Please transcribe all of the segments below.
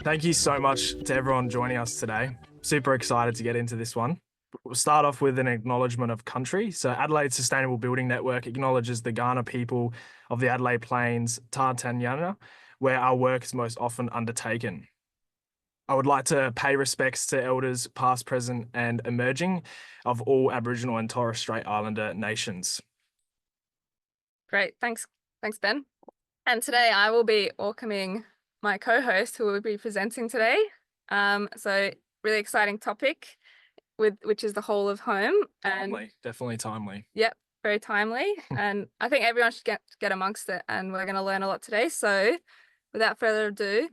Thank you so much to everyone joining us today. Super excited to get into this one. We'll start off with an acknowledgement of country. So Adelaide Sustainable Building Network acknowledges the Kaurna people of the Adelaide Plains, Tartanyana, where our work is most often undertaken. I would like to pay respects to elders past, present and emerging of all Aboriginal and Torres Strait Islander nations. Great, thanks Ben. And today I will be welcoming my co-host who will be presenting today. So really exciting topic which is the whole of home. Timely, definitely timely. Yep, very timely. And I think everyone should get amongst it, and we're going to learn a lot today. So without further ado,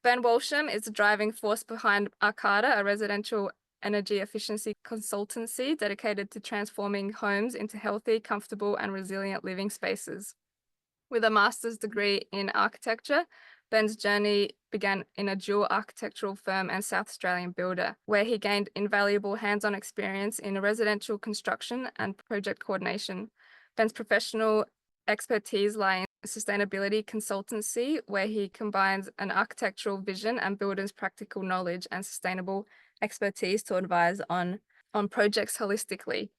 Ben Walsham is the driving force behind ARKATA, a residential energy efficiency consultancy dedicated to transforming homes into healthy, comfortable and resilient living spaces. With a master's degree in architecture, Ben's journey began in a dual architectural firm and South Australian builder, where he gained invaluable hands-on experience in residential construction and project coordination. Ben's professional expertise lie in sustainability consultancy, where he combines an architectural vision and builder's practical knowledge and sustainable expertise to advise on projects holistically.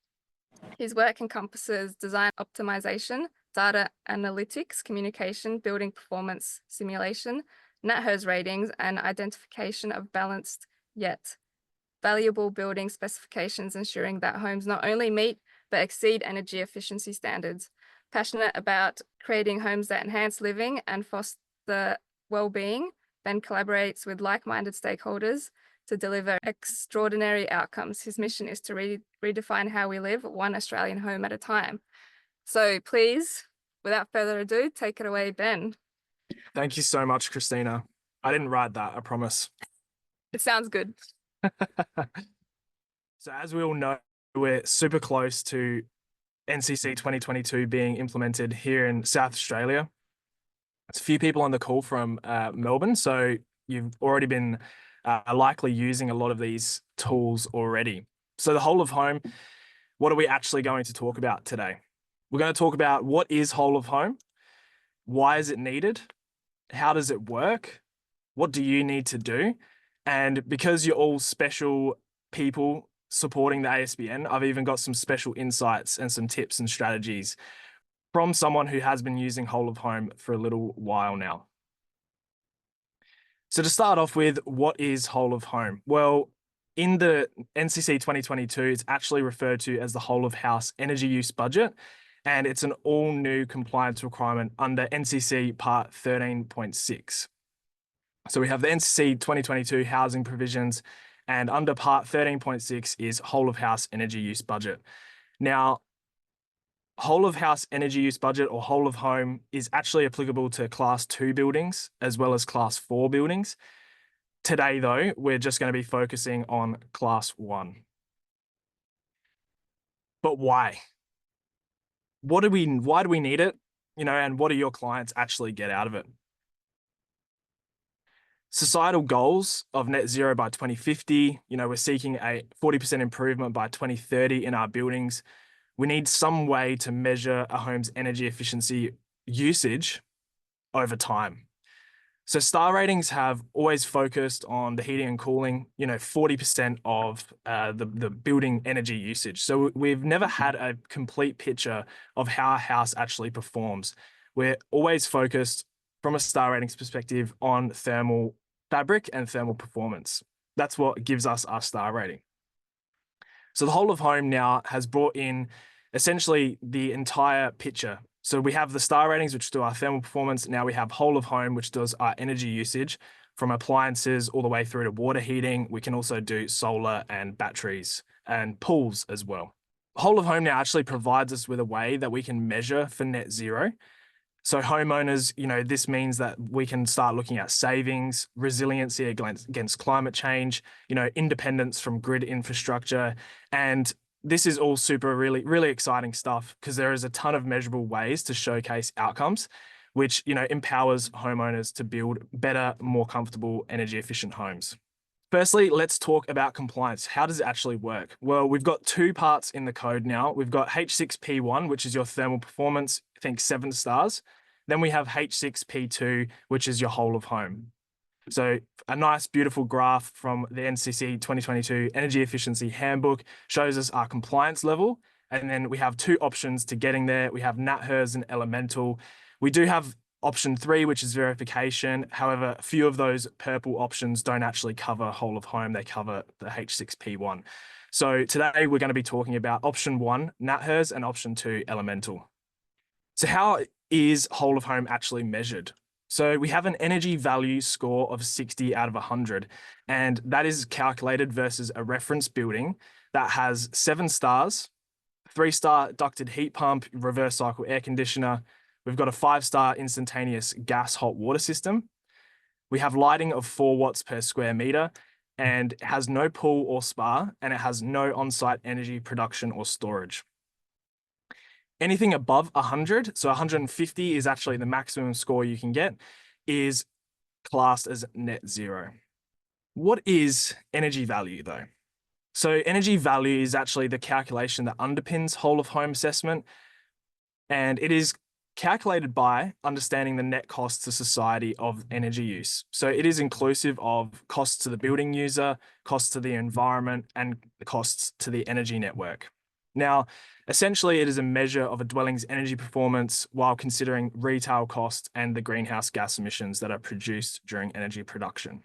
His work encompasses design optimization, data analytics, communication, building performance simulation, NatHERS ratings, and identification of balanced yet valuable building specifications, ensuring that homes not only meet but exceed energy efficiency standards. Passionate about creating homes that enhance living and foster well-being, Ben collaborates with like-minded stakeholders to deliver extraordinary outcomes. His mission is to redefine how we live, one Australian home at a time. So please, without further ado, take it away, Ben. Thank you so much, Christina. I didn't write that, I promise. It sounds good. So as we all know, we're super close to NCC 2022 being implemented here in South Australia. There's a few people on the call from Melbourne, so you've already been likely using a lot of these tools already. So the whole of home, what are we actually going to talk about today? We're going to talk about what is whole of home, why is it needed, how does it work, what do you need to do, and because you're all special people supporting the ASBN, I've even got some special insights and some tips and strategies from someone who has been using whole of home for a little while now. So to start off with, what is whole of home? Well, in the NCC 2022, it's actually referred to as the whole of house energy use budget, and it's an all new compliance requirement under NCC Part 13.6. So we have the NCC 2022 housing provisions, and under Part 13.6 is whole of house energy use budget. Now, whole of house energy use budget or whole of home is actually applicable to Class 2 buildings as well as Class 4 buildings. Today, though, we're just going to be focusing on Class 1. But why? Why do we need it? And what do your clients actually get out of it? Societal goals of net zero by 2050, we're seeking a 40% improvement by 2030 in our buildings. We need some way to measure a home's energy efficiency usage over time. So star ratings have always focused on the heating and cooling, 40% of the building energy usage. So we've never had a complete picture of how a house actually performs. We're always focused from a star ratings perspective on thermal fabric and thermal performance. That's what gives us our star rating. So the whole of home now has brought in essentially the entire picture. So we have the star ratings, which do our thermal performance. Now we have whole of home, which does our energy usage from appliances all the way through to water heating. We can also do solar and batteries and pools as well. Whole of home now actually provides us with a way that we can measure for net zero. So homeowners, this means that we can start looking at savings, resiliency against climate change, independence from grid infrastructure. And this is all really, really exciting stuff because there is a ton of measurable ways to showcase outcomes, which, empowers homeowners to build better, more comfortable, energy efficient homes. Firstly, let's talk about compliance. How does it actually work? Well, we've got two parts in the code now. We've got H6P1, which is your thermal performance, think 7 stars. Then we have H6P2, which is your whole of home. So a nice, beautiful graph from the NCC 2022 Energy Efficiency Handbook shows us our compliance level. And then we have two options to getting there. We have NatHERS and elemental. We do have option 3, which is verification. However, a few of those purple options don't actually cover whole of home. They cover the H6P1. So today we're going to be talking about option 1, NatHERS, and option 2, elemental. So how is whole of home actually measured? So we have an energy value score of 60 out of 100, and that is calculated versus a reference building that has 7 stars, 3-star ducted heat pump, reverse cycle air conditioner. We've got a 5-star instantaneous gas hot water system. We have lighting of 4 watts per square meter, and it has no pool or spa, and it has no on-site energy production or storage. Anything above 100, so 150 is actually the maximum score you can get, is classed as net zero. What is energy value though? So energy value is actually the calculation that underpins whole of home assessment, and it is calculated by understanding the net cost to society of energy use. So it is inclusive of costs to the building user, costs to the environment, and the costs to the energy network. Now, essentially, it is a measure of a dwelling's energy performance while considering retail costs and the greenhouse gas emissions that are produced during energy production.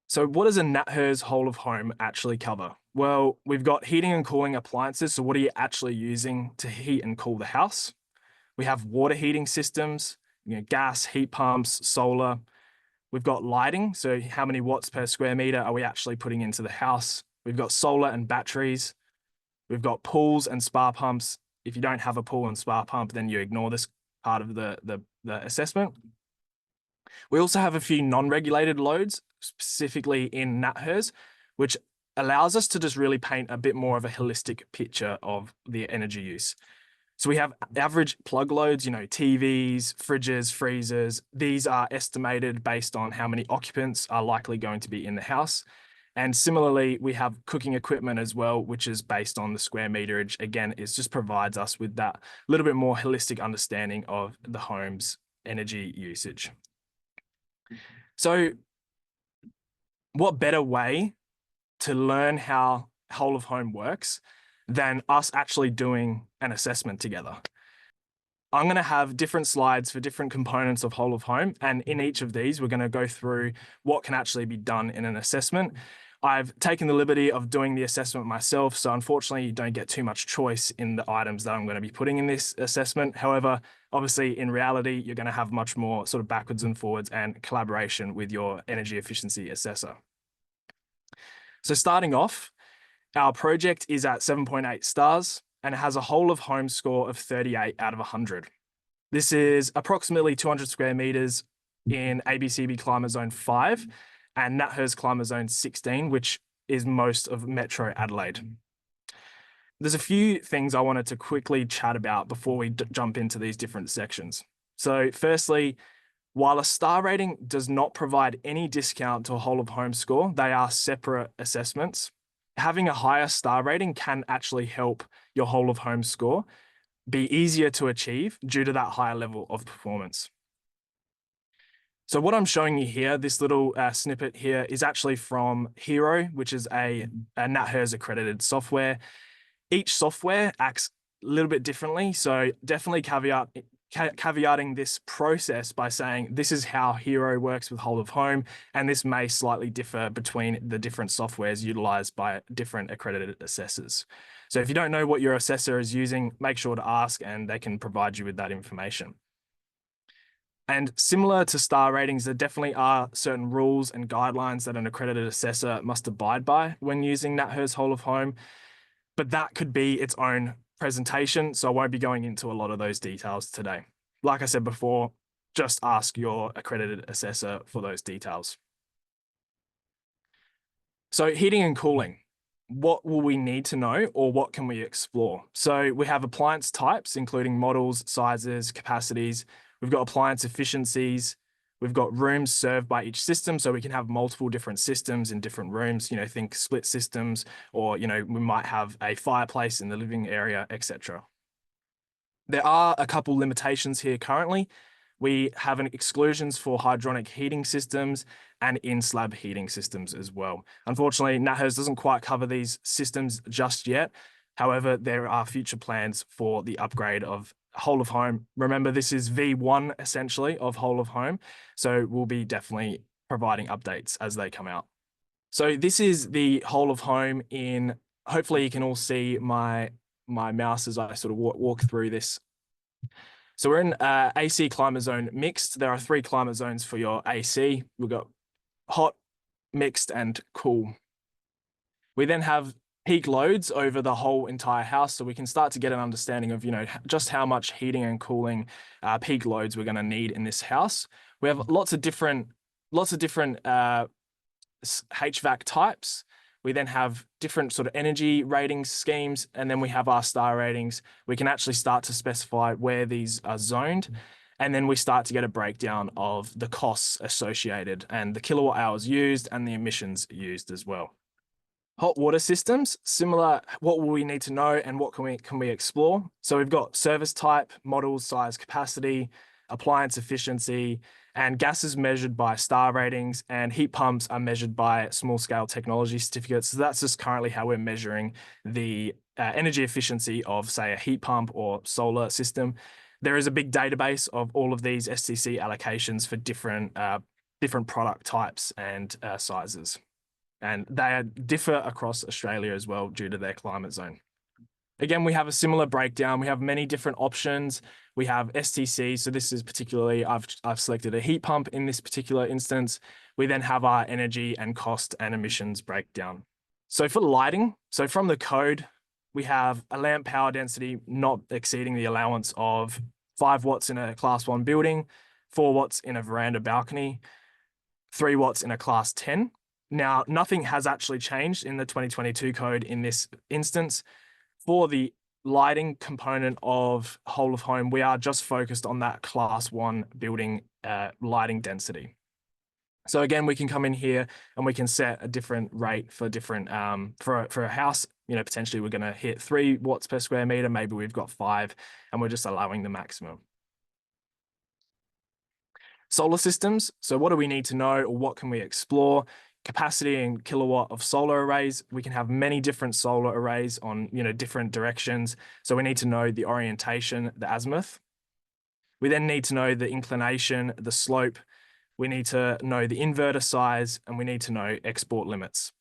So what does a NatHERS whole of home actually cover? Well, we've got heating and cooling appliances. So what are you actually using to heat and cool the house? We have water heating systems, gas, heat pumps, solar. We've got lighting. So how many watts per square meter are we actually putting into the house? We've got solar and batteries. We've got pools and spa pumps. If you don't have a pool and spa pump, then you ignore this part of the assessment. We also have a few non-regulated loads, specifically in NatHERS, which allows us to just really paint a bit more of a holistic picture of the energy use. So we have average plug loads, TVs, fridges, freezers. These are estimated based on how many occupants are likely going to be in the house. And similarly, we have cooking equipment as well, which is based on the square meterage. Again, it just provides us with that little bit more holistic understanding of the home's energy usage. So what better way to learn how whole of home works than us actually doing an assessment together? I'm going to have different slides for different components of whole of home. And in each of these, we're going to go through what can actually be done in an assessment. I've taken the liberty of doing the assessment myself, so unfortunately you don't get too much choice in the items that I'm going to be putting in this assessment. However, obviously in reality, you're going to have much more sort of backwards and forwards and collaboration with your energy efficiency assessor. So starting off, our project is at 7.8 stars and it has a whole of home score of 38 out of 100. This is approximately 200 square meters in ABCB Climate Zone 5 and NatHERS Climate Zone 16, which is most of Metro Adelaide. There's a few things I wanted to quickly chat about before we jump into these different sections. So firstly, while a star rating does not provide any discount to a whole of home score, they are separate assessments. Having a higher star rating can actually help your whole of home score be easier to achieve due to that higher level of performance. So what I'm showing you here, this little snippet here is actually from Hero, which is a NatHERS accredited software. Each software acts a little bit differently. So definitely caveating this process by saying this is how Hero works with whole of home, and this may slightly differ between the different softwares utilized by different accredited assessors. So if you don't know what your assessor is using, make sure to ask and they can provide you with that information. And similar to star ratings, there definitely are certain rules and guidelines that an accredited assessor must abide by when using NatHERS whole of home, but that could be its own presentation, so I won't be going into a lot of those details today. Like I said before, just ask your accredited assessor for those details. So heating and cooling, what will we need to know or what can we explore? So we have appliance types, including models, sizes, capacities. We've got appliance efficiencies. We've got rooms served by each system, so we can have multiple different systems in different rooms, think split systems, or, we might have a fireplace in the living area, etc. There are a couple limitations here currently. We have exclusions for hydronic heating systems and in-slab heating systems as well. Unfortunately, NatHERS doesn't quite cover these systems just yet. However, there are future plans for the upgrade of whole of home. Remember, this is V1 essentially of whole of home. So we'll be definitely providing updates as they come out. So this is the whole of home in, hopefully you can all see my mouse as I sort of walk through this. So we're in AC climate zone mixed. There are 3 climate zones for your AC. We've got hot, mixed, and cool. We then have peak loads over the whole entire house, so we can start to get an understanding of, just how much heating and cooling peak loads we're going to need in this house. We have lots of different HVAC types. We then have different sort of energy rating schemes, and then we have our star ratings. We can actually start to specify where these are zoned, and then we start to get a breakdown of the costs associated and the kilowatt hours used and the emissions used as well. Hot water systems, similar, what will we need to know and what can we explore? So we've got service type, model, size, capacity, appliance efficiency, and gas is measured by star ratings, and heat pumps are measured by small scale technology certificates. So that's just currently how we're measuring the energy efficiency of, say, a heat pump or solar system. There is a big database of all of these STC allocations for different product types and sizes. And they differ across Australia as well due to their climate zone. Again, we have a similar breakdown. We have many different options. We have STC. So this is particularly, I've selected a heat pump in this particular instance. We then have our energy and cost and emissions breakdown. So for lighting, so from the code, we have a lamp power density not exceeding the allowance of 5 watts in a class 1 building, 4 watts in a veranda balcony, 3 watts in a class 10. Now, nothing has actually changed in the 2022 code in this instance. For the lighting component of whole of home, we are just focused on that class 1 building lighting density. So again, we can come in here and we can set a different rate for different, for a house, potentially we're going to hit 3 watts per square meter. Maybe we've got 5 and we're just allowing the maximum. Solar systems. So what do we need to know, or what can we explore? Capacity and kilowatt of solar arrays. We can have many different solar arrays on, different directions. So we need to know the orientation, the azimuth. We then need to know the inclination, the slope. We need to know the inverter size, and we need to know export limits.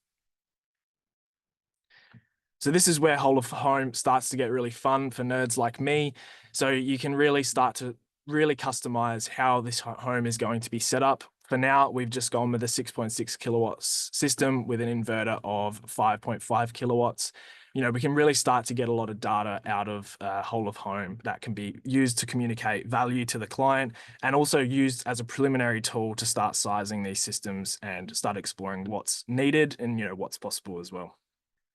So this is where whole of home starts to get really fun for nerds like me. So you can really start to really customize how this home is going to be set up. For now, we've just gone with a 6.6 kilowatts system with an inverter of 5.5 kilowatts. We can really start to get a lot of data out of whole of home that can be used to communicate value to the client, and also used as a preliminary tool to start sizing these systems and start exploring what's needed and what's possible as well.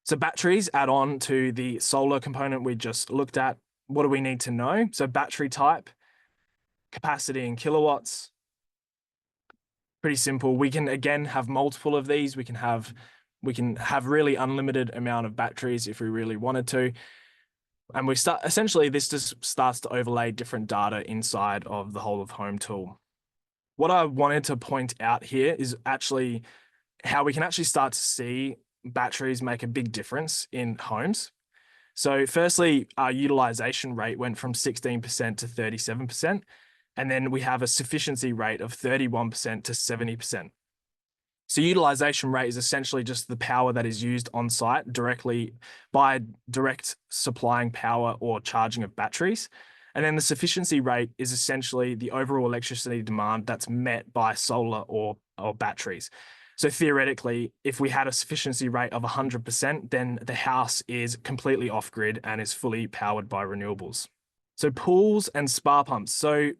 So batteries add on to the solar component we just looked at. What do we need to know? So battery type, capacity in kilowatts. Pretty simple. We can again have multiple of these. We can have really unlimited amount of batteries if we really wanted to. And essentially this just starts to overlay different data inside of the whole of home tool. What I wanted to point out here is actually how we can actually start to see batteries make a big difference in homes. So firstly, our utilization rate went from 16% to 37%. And then we have a sufficiency rate of 31% to 70%. So utilization rate is essentially just the power that is used on site directly by direct supplying power or charging of batteries. And then the sufficiency rate is essentially the overall electricity demand that's met by solar or batteries. So theoretically, if we had a sufficiency rate of 100%, then the house is completely off grid and is fully powered by renewables. So pools and spa pumps. So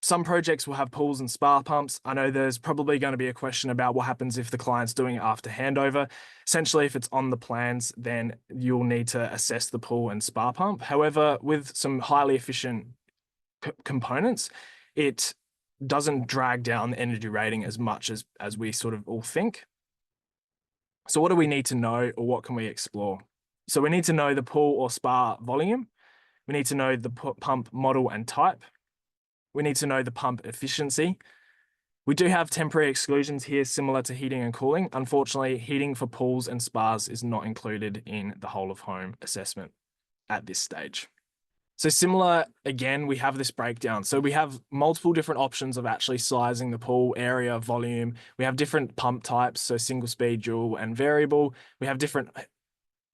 some projects will have pools and spa pumps. I know there's probably going to be a question about what happens if the client's doing it after handover. Essentially, if it's on the plans, then you'll need to assess the pool and spa pump. However, with some highly efficient components, it doesn't drag down the energy rating as much as we sort of all think. So what do we need to know, or what can we explore? So we need to know the pool or spa volume. We need to know the pump model and type. We need to know the pump efficiency. We do have temporary exclusions here similar to heating and cooling. Unfortunately, heating for pools and spas is not included in the whole of home assessment at this stage. So similar, again, we have this breakdown. So we have multiple different options of actually sizing the pool, area, volume. We have different pump types, so single speed, dual, and variable. We have different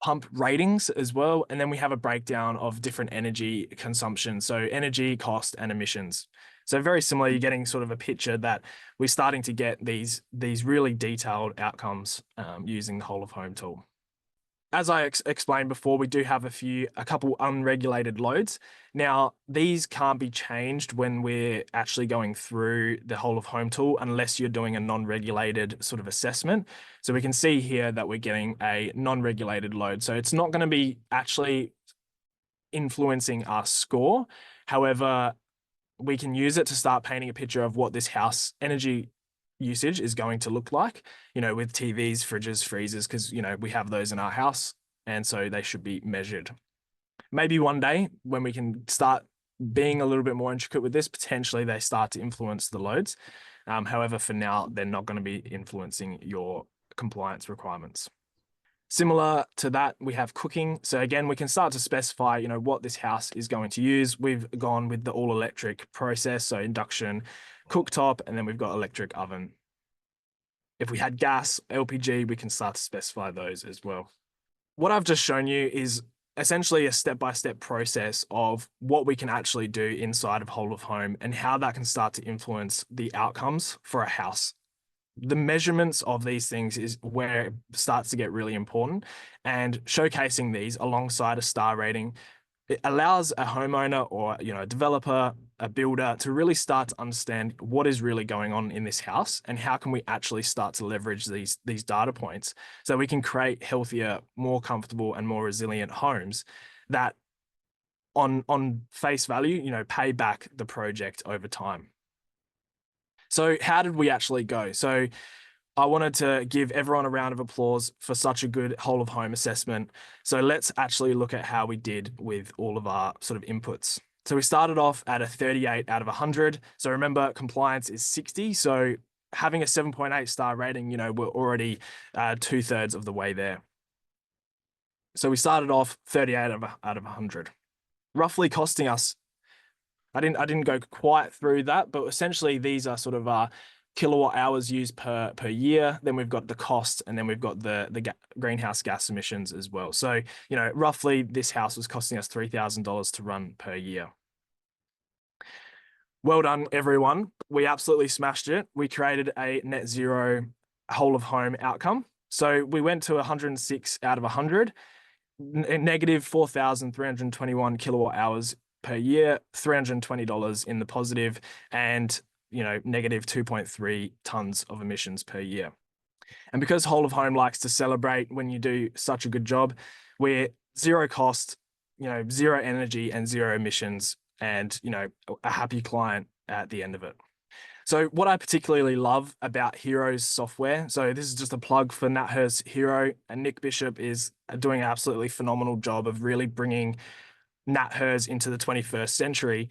pump ratings as well. And then we have a breakdown of different energy consumption. So energy, cost, and emissions. So very similar, you're getting sort of a picture that we're starting to get these really detailed outcomes using the whole of home tool. As I explained before, we do have a couple unregulated loads. Now, these can't be changed when we're actually going through the whole of home tool unless you're doing a non-regulated sort of assessment. So we can see here that we're getting a non-regulated load. So it's not going to be actually influencing our score. However, we can use it to start painting a picture of what this house energy usage is going to look like, with TVs, fridges, freezers, because, we have those in our house. And so they should be measured. Maybe one day when we can start being a little bit more intricate with this, potentially they start to influence the loads. However, for now, they're not going to be influencing your compliance requirements. Similar to that, we have cooking. So again, we can start to specify, what this house is going to use. We've gone with the all electric process, so induction, cooktop, and then we've got electric oven. If we had gas, LPG, we can start to specify those as well. What I've just shown you is essentially a step-by-step process of what we can actually do inside of whole of home and how that can start to influence the outcomes for a house. The measurements of these things is where it starts to get really important, and showcasing these alongside a star rating, it allows a homeowner or a developer, a builder to really start to understand what is really going on in this house and how can we actually start to leverage these data points so we can create healthier, more comfortable, and more resilient homes that on face value, pay back the project over time. So how did we actually go? So I wanted to give everyone a round of applause for such a good whole of home assessment. So let's actually look at how we did with all of our sort of inputs. So we started off at a 38 out of 100. So remember, compliance is 60. So having a 7.8 star rating, we're already 2/3 of the way there. So we started off 38 out of 100, roughly costing us, I didn't go quite through that, but essentially these are sort of kilowatt hours used per year. Then we've got the cost, and then we've got the greenhouse gas emissions as well. So, roughly this house was costing us $3,000 to run per year. Well done, everyone. We absolutely smashed it. We created a net zero whole of home outcome. So we went to 106 out of 100, negative 4,321 kilowatt hours per year, $320 in the positive, and negative 2.3 tons of emissions per year. And because whole of home likes to celebrate when you do such a good job, we're zero cost, zero energy and zero emissions, and a happy client at the end of it. So what I particularly love about Hero's software, so this is just a plug for NatHERS Hero, and Nick Bishop is doing an absolutely phenomenal job of really bringing NatHERS into the 21st century.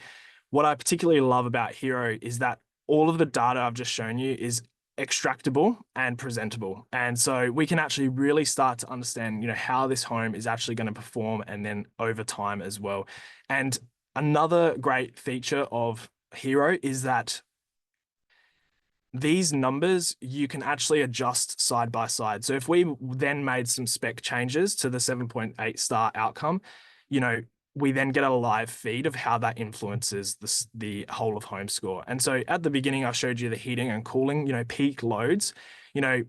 What I particularly love about Hero is that all of the data I've just shown you is extractable and presentable. And so we can actually really start to understand, how this home is actually going to perform, and then over time as well. And another great feature of Hero is that these numbers you can actually adjust side by side. So if we then made some spec changes to the 7.8 star outcome, we then get a live feed of how that influences the whole of home score. And so at the beginning, I showed you the heating and cooling, peak loads.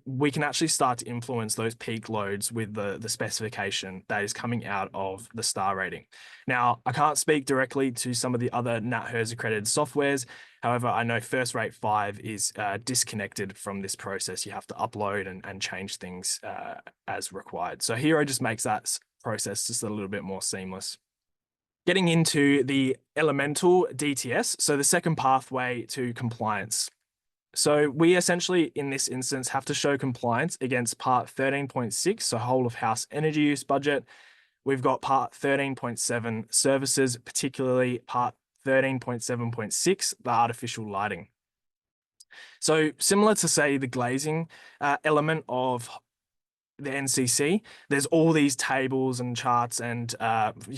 We can actually start to influence those peak loads with the specification that is coming out of the star rating. Now, I can't speak directly to some of the other NatHERS accredited softwares. However, I know First Rate 5 is disconnected from this process. You have to upload and change things as required. So Hero just makes that process just a little bit more seamless. Getting into the elemental DTS, so the second pathway to compliance. So we essentially, in this instance, have to show compliance against part 13.6, so whole of house energy use budget. We've got part 13.7 services, particularly part 13.7.6, the artificial lighting. So similar to, say, the glazing element of the NCC, there's all these tables and charts and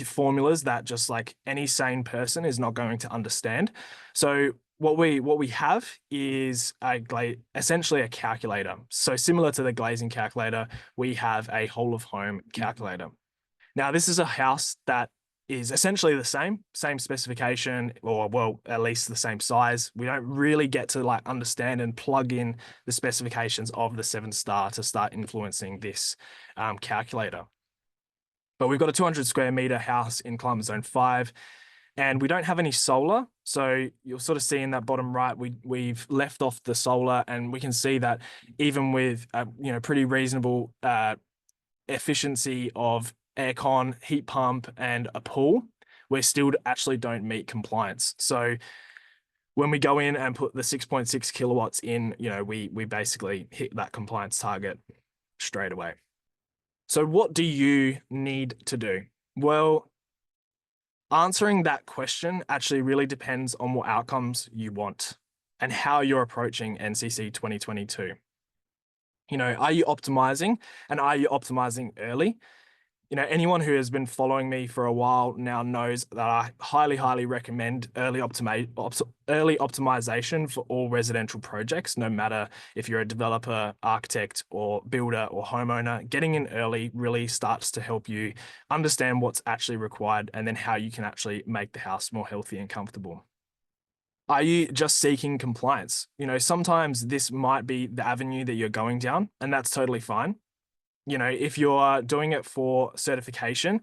formulas that just like any sane person is not going to understand. So what we have is essentially a calculator. So similar to the glazing calculator, we have a whole of home calculator. Now, this is a house that is essentially the same specification, or well, at least the same size. We don't really get to like understand and plug in the specifications of the 7-star to start influencing this calculator. But we've got a 200 square meter house in climate zone 5, and we don't have any solar. So you'll sort of see in that bottom right, we've left off the solar, and we can see that even with pretty reasonable efficiency of aircon, heat pump, and a pool, we still actually don't meet compliance. So when we go in and put the 6.6 kilowatts in, we basically hit that compliance target straight away. So what do you need to do? Well, answering that question actually really depends on what outcomes you want and how you're approaching NCC 2022. Are you optimizing, and are you optimizing early? Anyone who has been following me for a while now knows that I highly recommend early optimization for all residential projects, no matter if you're a developer, architect, or builder or homeowner. Getting in early really starts to help you understand what's actually required and then how you can actually make the house more healthy and comfortable. Are you just seeking compliance? Sometimes this might be the avenue that you're going down, and that's totally fine. If you're doing it for certification,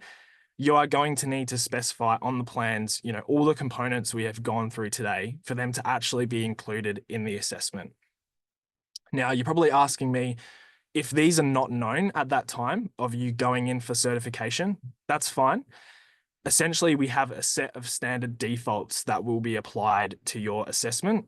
you are going to need to specify on the plans, all the components we have gone through today for them to actually be included in the assessment. Now, you're probably asking me, if these are not known at that time of you going in for certification, that's fine. Essentially, we have a set of standard defaults that will be applied to your assessment.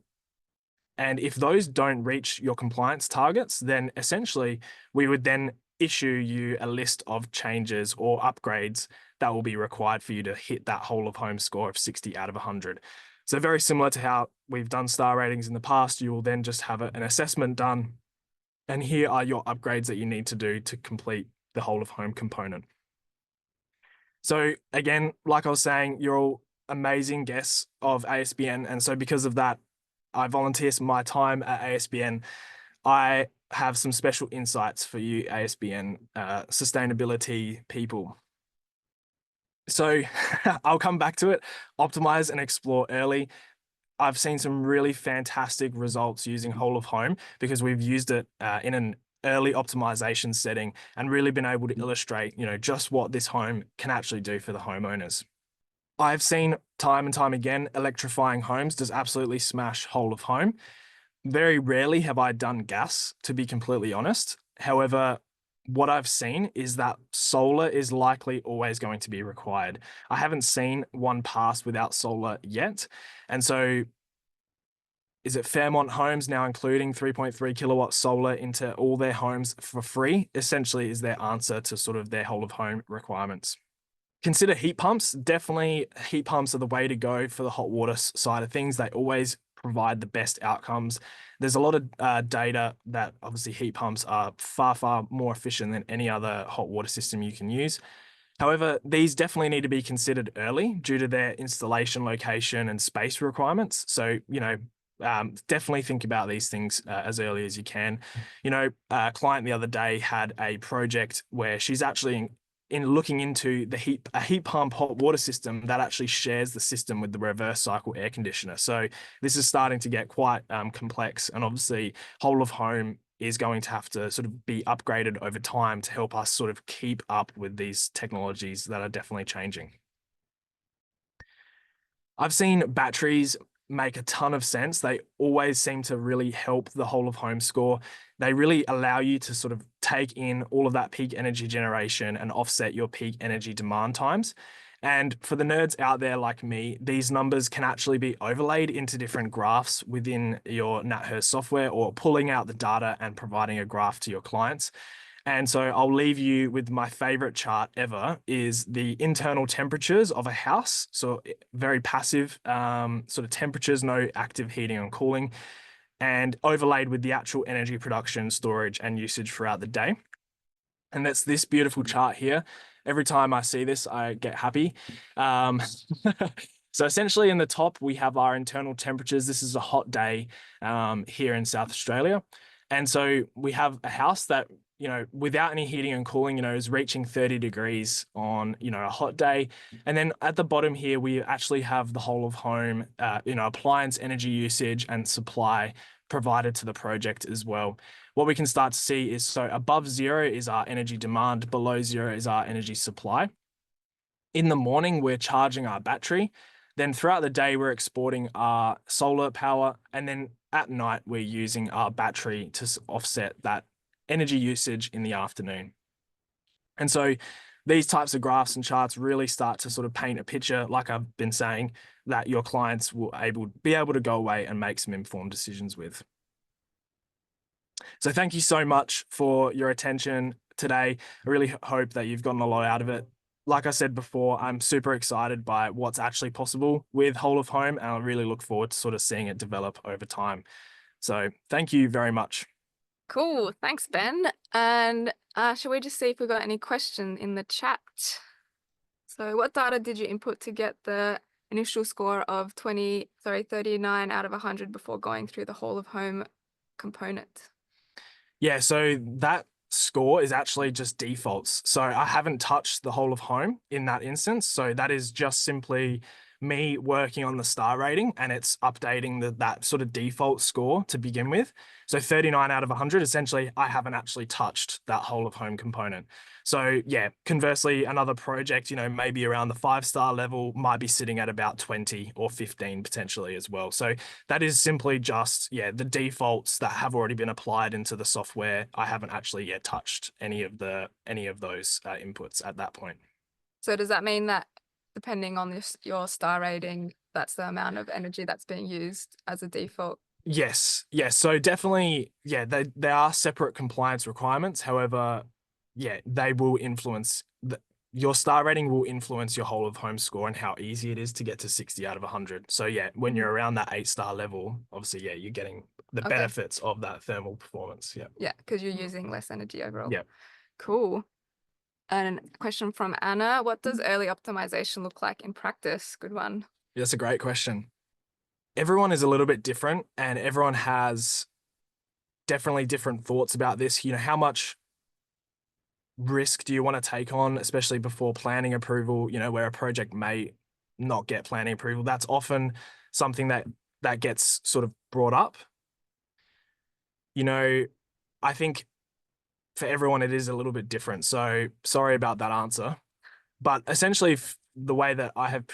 And if those don't reach your compliance targets, then essentially we would then issue you a list of changes or upgrades that will be required for you to hit that whole of home score of 60 out of 100. So very similar to how we've done star ratings in the past, you will then just have an assessment done. And here are your upgrades that you need to do to complete the whole of home component. So again, like I was saying, you're all amazing guests of ASBN. And so because of that, I volunteer my time at ASBN. I have some special insights for you, ASBN sustainability people. So I'll come back to it. Optimize and explore early. I've seen some really fantastic results using whole of home because we've used it in an early optimization setting and really been able to illustrate, just what this home can actually do for the homeowners. I've seen time and time again, electrifying homes does absolutely smash whole of home. Very rarely have I done gas, to be completely honest. However, what I've seen is that solar is likely always going to be required. I haven't seen one pass without solar yet. And so is it Fairmont Homes now including 3.3 kilowatt solar into all their homes for free? Essentially is their answer to sort of their whole of home requirements. Consider heat pumps. Definitely heat pumps are the way to go for the hot water side of things. They always provide the best outcomes. There's a lot of data that obviously heat pumps are far more efficient than any other hot water system you can use. However, these definitely need to be considered early due to their installation location and space requirements. So, definitely think about these things as early as you can. A client the other day had a project where she's actually in looking into a heat pump hot water system that actually shares the system with the reverse cycle air conditioner. So this is starting to get quite complex, and obviously whole of home is going to have to sort of be upgraded over time to help us sort of keep up with these technologies that are definitely changing. I've seen batteries make a ton of sense. They always seem to really help the whole of home score. They really allow you to sort of take in all of that peak energy generation and offset your peak energy demand times. And for the nerds out there like me, these numbers can actually be overlaid into different graphs within your NatHERS software, or pulling out the data and providing a graph to your clients. And so I'll leave you with my favorite chart ever, is the internal temperatures of a house. So very passive sort of temperatures, no active heating and cooling, and overlaid with the actual energy production, storage, and usage throughout the day. And that's this beautiful chart here. Every time I see this, I get happy. So essentially in the top, we have our internal temperatures. This is a hot day here in South Australia. And so we have a house that, without any heating and cooling, is reaching 30 degrees on, a hot day. And then at the bottom here, we actually have the whole of home, appliance energy usage and supply provided to the project as well. What we can start to see is, so above zero is our energy demand, below zero is our energy supply. In the morning, we're charging our battery. Then throughout the day, we're exporting our solar power. And then at night, we're using our battery to offset that energy usage in the afternoon. And so these types of graphs and charts really start to sort of paint a picture, like I've been saying, that your clients will be able to go away and make some informed decisions with. So thank you so much for your attention today. I really hope that you've gotten a lot out of it. Like I said before, I'm super excited by what's actually possible with whole of home, and I really look forward to sort of seeing it develop over time. So thank you very much. Cool. Thanks, Ben. And shall we just see if we've got any question in the chat? So what data did you input to get the initial score of 39 out of 100 before going through the whole of home component? Yeah, so that score is actually just defaults. So I haven't touched the whole of home in that instance. So that is just simply me working on the star rating, and it's updating that sort of default score to begin with. So 39 out of 100, essentially, I haven't actually touched that whole of home component. So yeah, conversely, another project, maybe around the 5-star level might be sitting at about 20 or 15 potentially as well. So that is simply just, the defaults that have already been applied into the software. I haven't actually yet touched any of those inputs at that point. So does that mean that depending on your star rating, that's the amount of energy that's being used as a default? Yes. So definitely, they are separate compliance requirements. However, they will influence your star rating will influence your whole of home score and how easy it is to get to 60 out of 100. So when you're around that 8-star level, obviously, you're getting the benefits of that thermal performance. Yeah, because you're using less energy overall. Yeah. Cool. And a question from Anna, what does early optimization look like in practice? Good one. That's a great question. Everyone is a little bit different, and everyone has definitely different thoughts about this. How much risk do you want to take on, especially before planning approval, where a project may not get planning approval? That's often something that gets sort of brought up. I think for everyone, it is a little bit different. So sorry about that answer. But essentially, the way that I have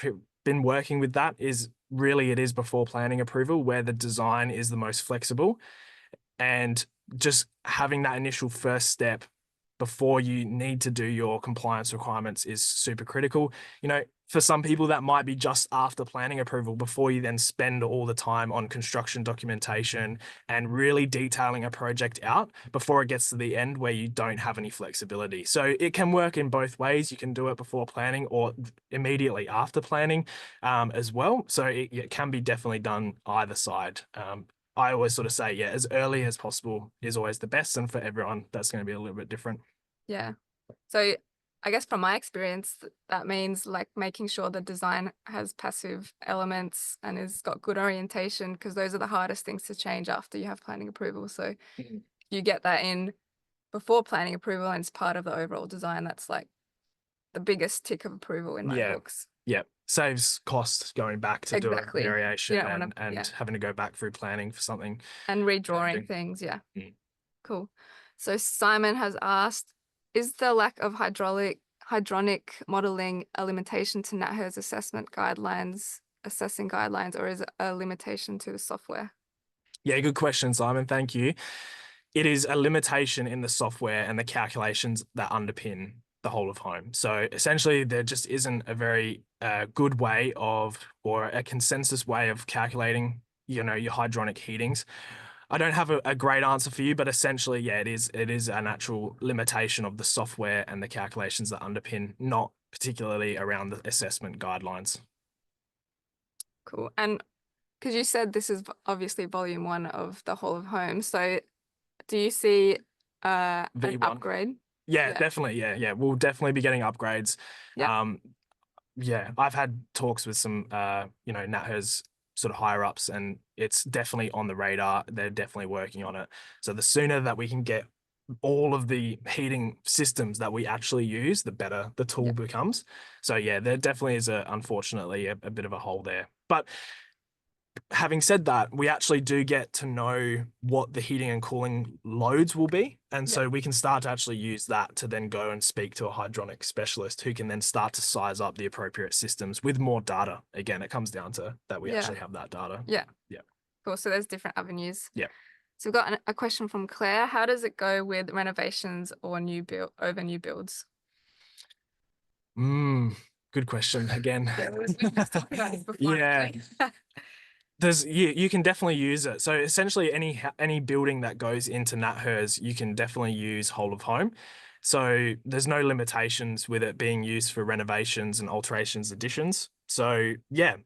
been working with that is really it is before planning approval, where the design is the most flexible. And just having that initial first step before you need to do your compliance requirements is super critical. For some people, that might be just after planning approval, before you then spend all the time on construction documentation and really detailing a project out before it gets to the end where you don't have any flexibility. So it can work in both ways. You can do it before planning or immediately after planning as well. So it can be definitely done either side. I always sort of say, as early as possible is always the best. And for everyone, that's going to be a little bit different. Yeah. So I guess from my experience, that means like making sure the design has passive elements and has got good orientation, because those are the hardest things to change after you have planning approval. So you get that in before planning approval and it's part of the overall design. That's like the biggest tick of approval in my books. Yeah. Saves costs going back to do a variation and having to go back through planning for something. And redrawing things. Yeah. Cool. So Simon has asked, is the lack of hydronic modeling a limitation to NatHERS assessing guidelines, or is it a limitation to the software? Yeah, good question, Simon. Thank you. It is a limitation in the software and the calculations that underpin the whole of home. So essentially, there just isn't a very good way of, or a consensus way of calculating, your hydronic heatings. I don't have a great answer for you, but essentially, yeah, it is a natural limitation of the software and the calculations that underpin, not particularly around the assessment guidelines. Cool. And because you said this is obviously volume 1 of the whole of home, so do you see an V1. upgrade? Yeah, definitely. Yeah. We'll definitely be getting upgrades. Yeah. Yeah, I've had talks with some, NatHERS sort of higher ups, and it's definitely on the radar. They're definitely working on it. So the sooner that we can get all of the heating systems that we actually use, the better the tool becomes. So yeah, there definitely is unfortunately a bit of a hole there. But having said that, we actually do get to know what the heating and cooling loads will be. And so we can start to actually use that to then go and speak to a hydronic specialist who can then start to size up the appropriate systems with more data. Again, it comes down to that we actually have that data. Yeah. Yeah. Cool. So there's different avenues. Yeah. So we've got a question from Claire. How does it go with renovations or new builds? Good question again. We just talked about this before. Yeah. You can definitely use it. So essentially, any building that goes into NatHERS, you can definitely use whole of home. So there's no limitations with it being used for renovations and alterations, additions. So yeah,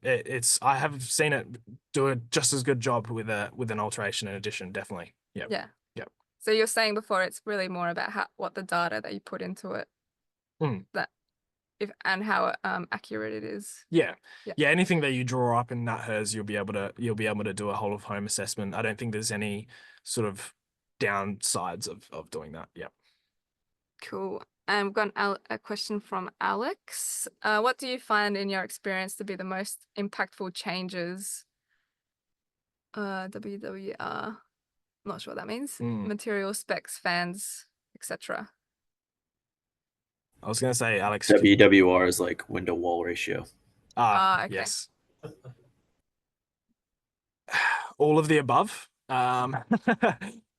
I have seen it do a just as good job with an alteration and addition. Definitely. Yeah. Yeah. Yeah. So you're saying before it's really more about what the data that you put into it, that and how accurate it is. Yeah. Anything that you draw up in NatHERS, you'll be able to do a whole of home assessment. I don't think there's any sort of downsides of doing that. Yeah. Cool. And we've got a question from Alex. What do you find in your experience to be the most impactful changes? WWR, not sure what that means. Material specs, fans, etc. I was going to say, Alex. WWR is like window wall ratio. Okay. Yes. All of the above.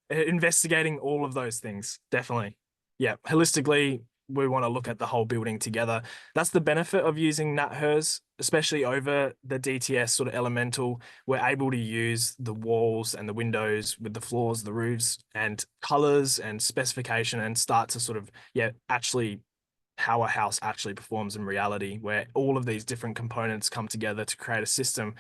Investigating all of those things, definitely. Yeah, holistically, we want to look at the whole building together. That's the benefit of using NatHERS, especially over the DTS sort of elemental. We're able to use the walls and the windows with the floors, the roofs, and colors and specification, and start to sort of, actually how a house actually performs in reality, where all of these different components come together to create a system.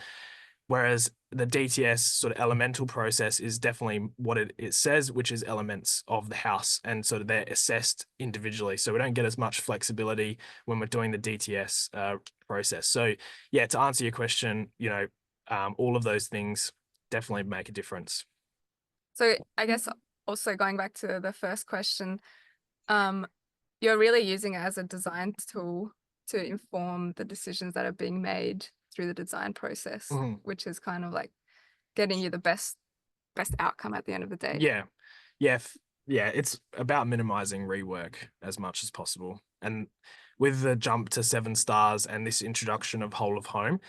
Whereas the DTS sort of elemental process is definitely what it says, which is elements of the house, and sort of they're assessed individually. So we don't get as much flexibility when we're doing the DTS process. So yeah, to answer your question, all of those things definitely make a difference. So I guess also going back to the first question, you're really using it as a design tool to inform the decisions that are being made through the design process, which is kind of like getting you the best outcome at the end of the day. Yeah. It's about minimizing rework as much as possible. And with the jump to 7 stars and this introduction of whole of home,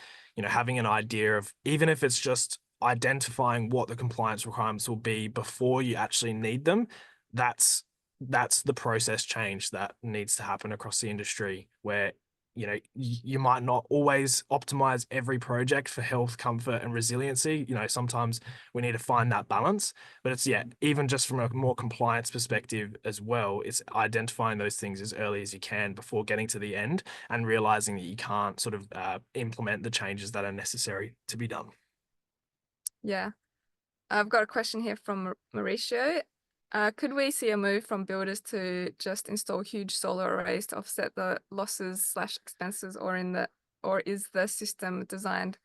having an idea of, even if it's just identifying what the compliance requirements will be before you actually need them, that's the process change that needs to happen across the industry, where you might not always optimize every project for health, comfort, and resiliency. Sometimes we need to find that balance. But it's, even just from a more compliance perspective as well, it's identifying those things as early as you can before getting to the end and realizing that you can't sort of implement the changes that are necessary to be done. Yeah. I've got a question here from Mauricio. Could we see a move from builders to just install huge solar arrays to offset the losses / expenses, or is the system designed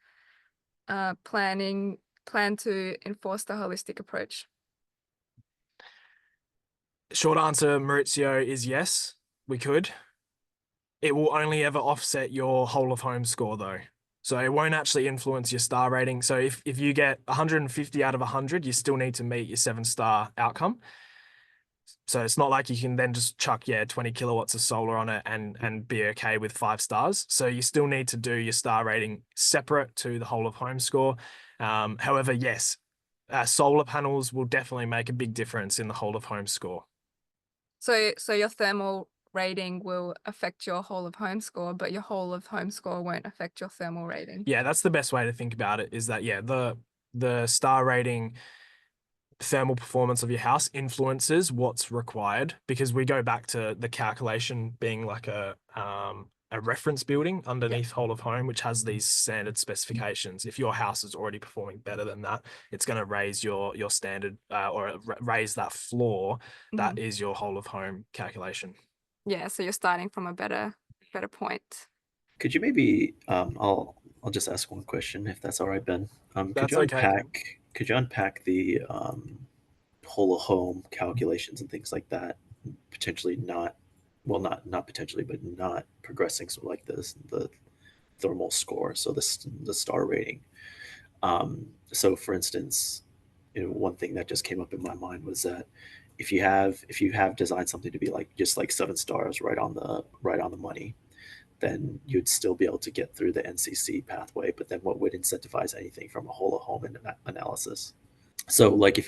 plan to enforce the holistic approach? Short answer, Maurizio, is yes, we could. It will only ever offset your whole of home score though. So it won't actually influence your star rating. So if you get 150 out of 100, you still need to meet your 7-star outcome. So it's not like you can then just chuck 20 kilowatts of solar on it and be okay with 5 stars. So you still need to do your star rating separate to the whole of home score. However, yes, solar panels will definitely make a big difference in the whole of home score. So your thermal rating will affect your whole of home score, but your whole of home score won't affect your thermal rating. Yeah, that's the best way to think about it, is that, yeah, the star rating thermal performance of your house influences what's required, because we go back to the calculation being like a reference building underneath whole of home, which has these standard specifications. If your house is already performing better than that, it's going to raise your standard or raise that floor. That is your whole of home calculation. Yeah, so you're starting from a better point. Could you maybe I'll just ask one question if that's all right, Ben. That's okay. Could you unpack the whole of home calculations and things like that? Potentially not, well, not potentially, but not progressing, so like this, the thermal score, so the star rating. So for instance, one thing that just came up in my mind was that if you have designed something to be like just like 7 stars right on the money, then you'd still be able to get through the NCC pathway. But then what would incentivize anything from a whole of home analysis? So like if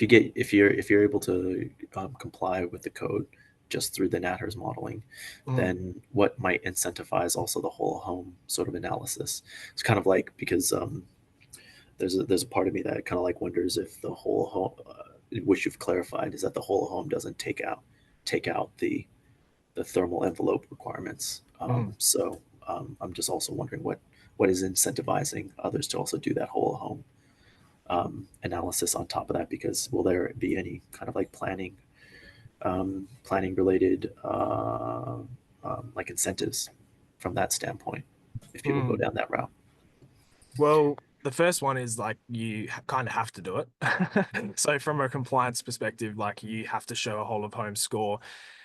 you're able to comply with the code just through the NatHERS modeling, then what might incentivize also the whole home sort of analysis? It's kind of like, because there's a part of me that kind of like wonders if the whole home, which you've clarified, is that the whole home doesn't take out the thermal envelope requirements. So I'm just also wondering what is incentivizing others to also do that whole home analysis on top of that, because will there be any kind of like planning related like incentives from that standpoint if people go down that route? Well, the first one is like you kind of have to do it. So from a compliance perspective, like you have to show a whole of home score.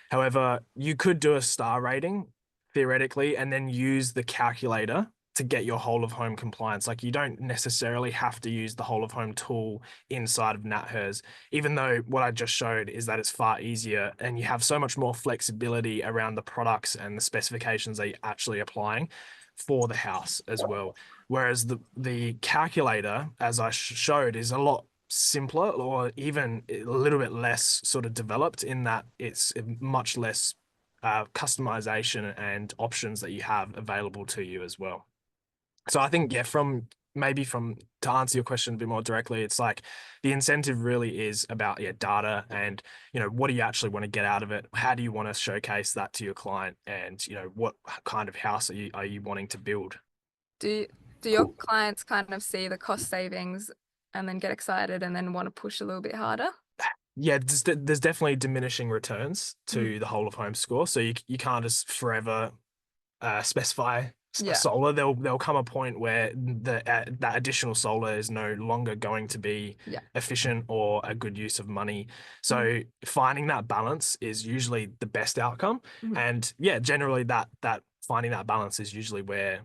However, you could do a star rating theoretically and then use the calculator to get your whole of home compliance. Like you don't necessarily have to use the whole of home tool inside of NatHERS, even though what I just showed is that it's far easier and you have so much more flexibility around the products and the specifications that you're actually applying for the house as well. Whereas the calculator, as I showed, is a lot simpler, or even a little bit less sort of developed, in that it's much less customization and options that you have available to you as well. So I think, yeah, to answer your question a bit more directly, it's like the incentive really is about, yeah, data and, what do you actually want to get out of it? How do you want to showcase that to your client? And, what kind of house are you wanting to build? Do your clients kind of see the cost savings and then get excited and then want to push a little bit harder? Yeah, there's definitely diminishing returns to the whole of home score. So you can't just forever specify solar. There'll come a point where that additional solar is no longer going to be efficient or a good use of money. So finding that balance is usually the best outcome. And yeah, generally that finding that balance is usually where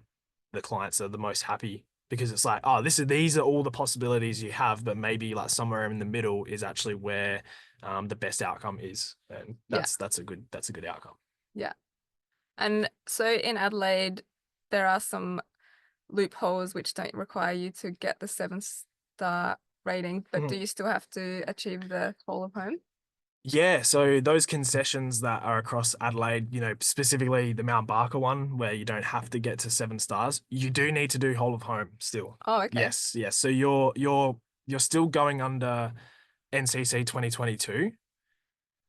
the clients are the most happy, because it's like, oh, these are all the possibilities you have, but maybe like somewhere in the middle is actually where the best outcome is, and that's a good outcome. Yeah. And so in Adelaide, there are some loopholes which don't require you to get the 7-star rating, but do you still have to achieve the whole of home? Yeah, so those concessions that are across Adelaide, specifically the Mount Barker one, where you don't have to get to 7 stars, you do need to do whole of home still. Oh, okay. Yes. So you're still going under NCC 2022,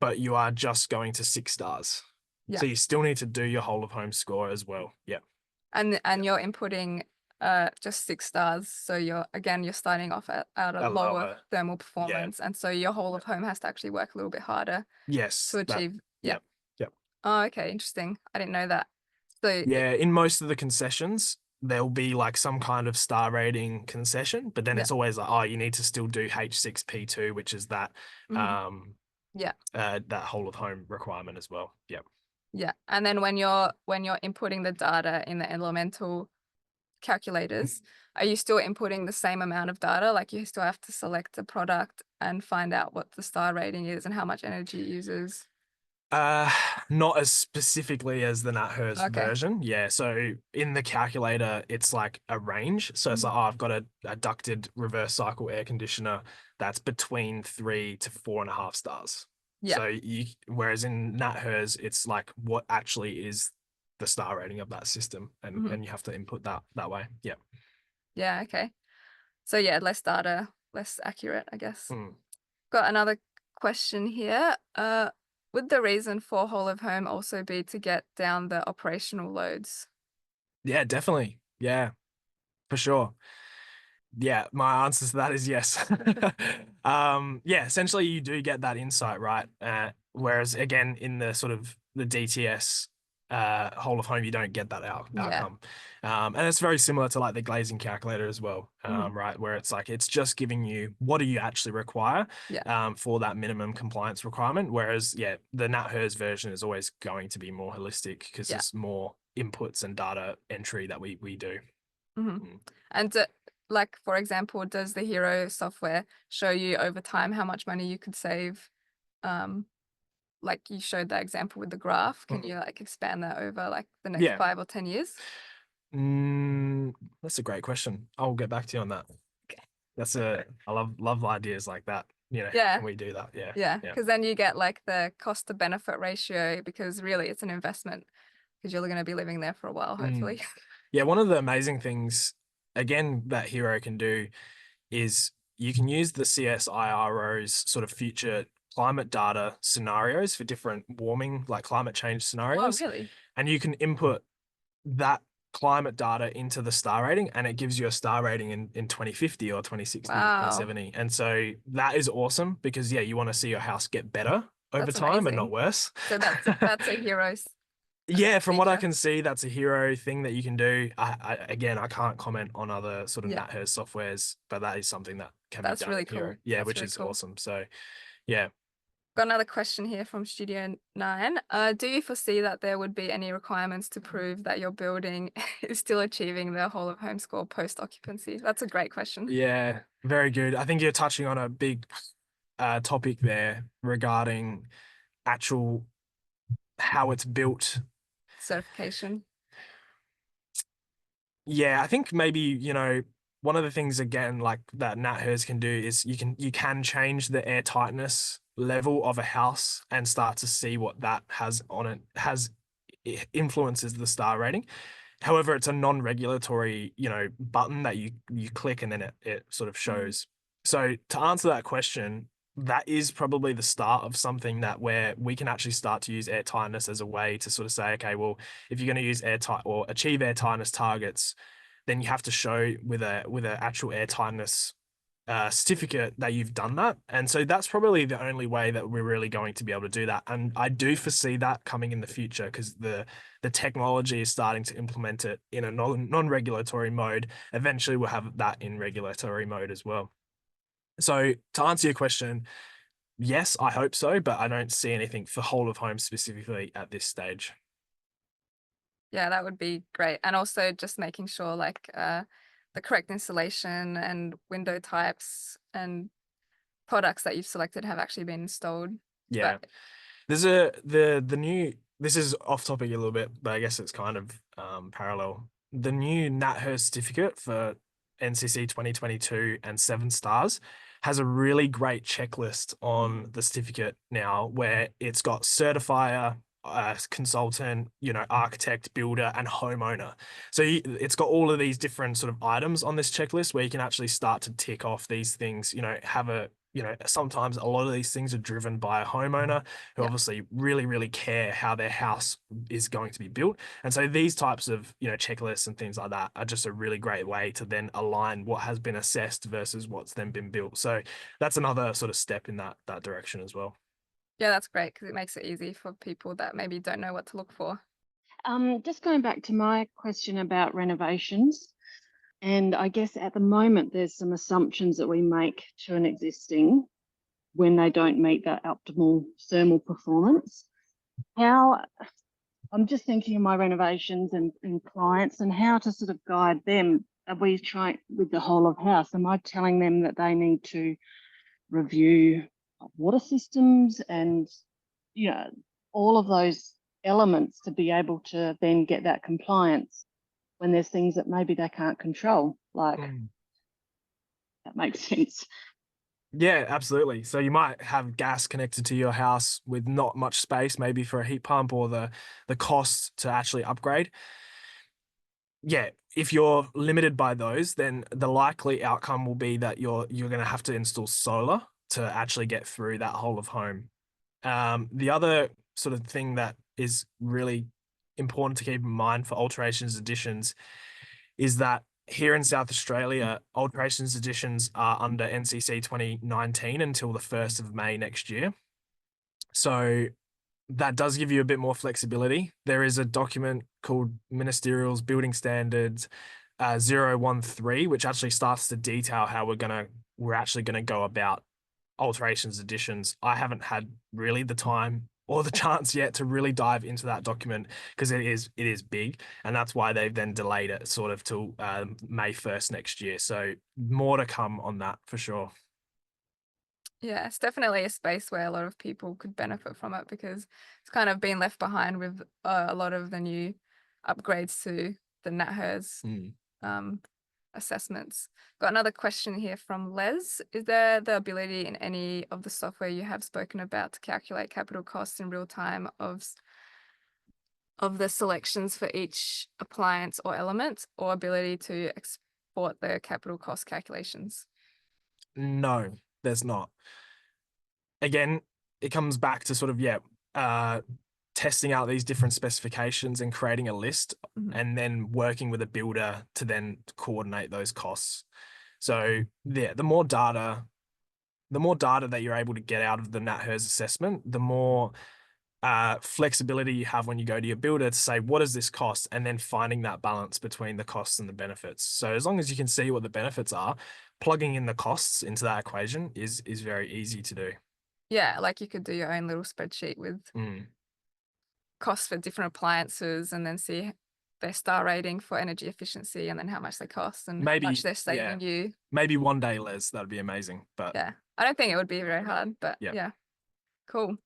but you are just going to 6 stars. So you still need to do your whole of home score as well. Yeah. And you're inputting just 6 stars, so you're starting off at a lower thermal performance, and so your whole of home has to actually work a little bit harder. Yes. To achieve. Yep. Oh, okay, interesting. I didn't know that. So yeah, in most of the concessions, there'll be like some kind of star rating concession, but then it's always like, oh, you need to still do H6P2, which is that that whole of home requirement as well. Yep. Yeah, and then when you're inputting the data in the elemental calculators, are you still inputting the same amount of data? Like you still have to select a product and find out what the star rating is and how much energy it uses? Not as specifically as the NatHERS version. Yeah, so in the calculator, it's like a range. So it's like, oh, I've got a ducted reverse cycle air conditioner that's between 3 to 4.5 stars. Yeah. So whereas in NatHERS, it's like what actually is the star rating of that system, and you have to input that way. Yeah. Yeah. Okay. So yeah, less data, less accurate, I guess. Mm. Got another question here. Would the reason for whole of home also be to get down the operational loads? Yeah, definitely. Yeah, for sure. Yeah, my answer to that is yes. Yeah, essentially you do get that insight, right? Whereas again, in the sort of the DTS whole of home, you don't get that outcome. And it's very similar to like the glazing calculator as well, right? Where it's like it's just giving you what do you actually require for that minimum compliance requirement. Whereas, yeah, the NatHERS version is always going to be more holistic because there's more inputs and data entry that we do. And like, for example, does the Hero software show you over time how much money you could save? Like you showed that example with the graph. Can you like expand that over like the next 5 or 10 years? That's a great question. I'll get back to you on that. Okay. I love ideas like that. You know, how can we do that? Yeah. Because then you get like the cost to benefit ratio, because really it's an investment because you're going to be living there for a while, hopefully. Yeah, one of the amazing things, again, that Hero can do is you can use the CSIRO's sort of future climate data scenarios for different warming, like climate change scenarios. Oh, really? And you can input that climate data into the star rating, and it gives you a star rating in 2050 or 2060, 2070. And so that is awesome because, yeah, you want to see your house get better over time and not worse. So that's a Hero's. Yeah, from what I can see, that's a Hero thing that you can do. Again, I can't comment on other sort of NatHERS softwares, but that is something that can be done. That's really cool. Yeah, which is awesome. So, yeah. Got another question here from Studio 9. Do you foresee that there would be any requirements to prove that your building is still achieving the whole of home score post occupancy? That's a great question. Yeah, very good. I think you're touching on a big topic there regarding actual how it's built. Certification. Yeah, I think maybe, you know, one of the things again like that NatHERS can do is you can change the air tightness level of a house and start to see what that has on it influences the star rating. However, it's a non-regulatory, you know, button that you click and then it sort of shows. So to answer that question, that is probably the start of something that where we can actually start to use air tightness as a way to sort of say, okay, well, if you're going to use airtight or achieve air tightness targets, then you have to show with a actual air tightness certificate that you've done that. And so that's probably the only way that we're really going to be able to do that. And I do foresee that coming in the future because the technology is starting to implement it in a non-regulatory mode. Eventually we'll have that in regulatory mode as well. So to answer your question, yes, I hope so, but I don't see anything for whole of home specifically at this stage. Yeah, that would be great. And also just making sure like the correct installation and window types and products that you've selected have actually been installed. Yeah. There's the new, this is off topic a little bit, but I guess it's kind of parallel. The new NatHERS certificate for NCC 2022 and 7 stars has a really great checklist on the certificate now where it's got certifier, consultant, you know, architect, builder, and homeowner. So it's got all of these different sort of items on this checklist where you can actually start to tick off these things, you know, sometimes a lot of these things are driven by a homeowner who obviously really, really care how their house is going to be built. And so these types of, you know, checklists and things like that are just a really great way to then align what has been assessed versus what's then been built. So that's another sort of step in that direction as well. Yeah, that's great because it makes it easy for people that maybe don't know what to look for. Just going back to my question about renovations, and I guess at the moment there's some assumptions that we make to an existing when they don't meet that optimal thermal performance. I'm just thinking of my renovations and clients and how to sort of guide them. Are we trying with the whole of house? Am I telling them that they need to review water systems and, you know, all of those elements to be able to then get that compliance when there's things that maybe they can't control? Like, that makes sense. Yeah, absolutely. So you might have gas connected to your house with not much space, maybe for a heat pump or the cost to actually upgrade. Yeah, if you're limited by those, then the likely outcome will be that you're going to have to install solar to actually get through that whole of home. The other sort of thing that is really important to keep in mind for alterations additions is that here in South Australia, alterations additions are under NCC 2019 until the 1st of May next year. So that does give you a bit more flexibility. There is a document called Ministerial's Building Standards 013, which actually starts to detail how we're actually gonna go about alterations additions. I haven't had really the time or the chance yet to really dive into that document because it is big, and that's why they've then delayed it sort of till May 1st next year. So more to come on that for sure. Yeah, it's definitely a space where a lot of people could benefit from it because it's kind of been left behind with a lot of the new upgrades to the NatHERS assessments. Got another question here from Les. Is there the ability in any of the software you have spoken about to calculate capital costs in real time of the selections for each appliance or element, or ability to export the capital cost calculations? No, there's not. Again, it comes back to sort of testing out these different specifications and creating a list, and then working with a builder to then coordinate those costs. So yeah, the more data that you're able to get out of the NatHERS assessment, the more flexibility you have when you go to your builder to say, what does this cost? And then finding that balance between the costs and the benefits. So as long as you can see what the benefits are, plugging in the costs into that equation is very easy to do. Yeah, like you could do your own little spreadsheet with costs for different appliances and then see their star rating for energy efficiency and then how much they cost and how much they're saving you. Maybe one day, Les, that'd be amazing. But yeah, I don't think it would be very hard, but Yeah. yeah, cool.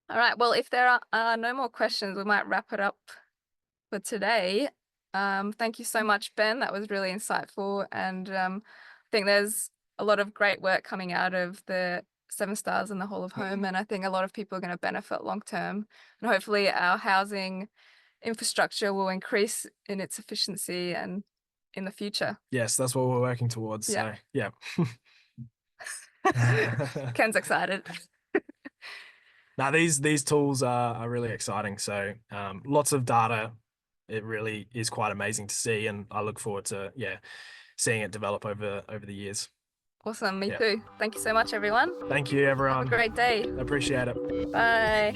All right, well, if there are no more questions, we might wrap it up for today. Thank you so much, Ben. That was really insightful. And I think there's a lot of great work coming out of the 7 stars in the whole of home. And I think a lot of people are going to benefit long term. And hopefully our housing infrastructure will increase in its efficiency and in the future. yes, that's what we're working towards. Yeah. So yeah. Ken's excited. Now these tools are really exciting. So lots of data. It really is quite amazing to see, and I look forward to seeing it develop over the years. Awesome, me too. Thank you so much, everyone. Thank you, everyone. Have a great day. Appreciate it. Bye.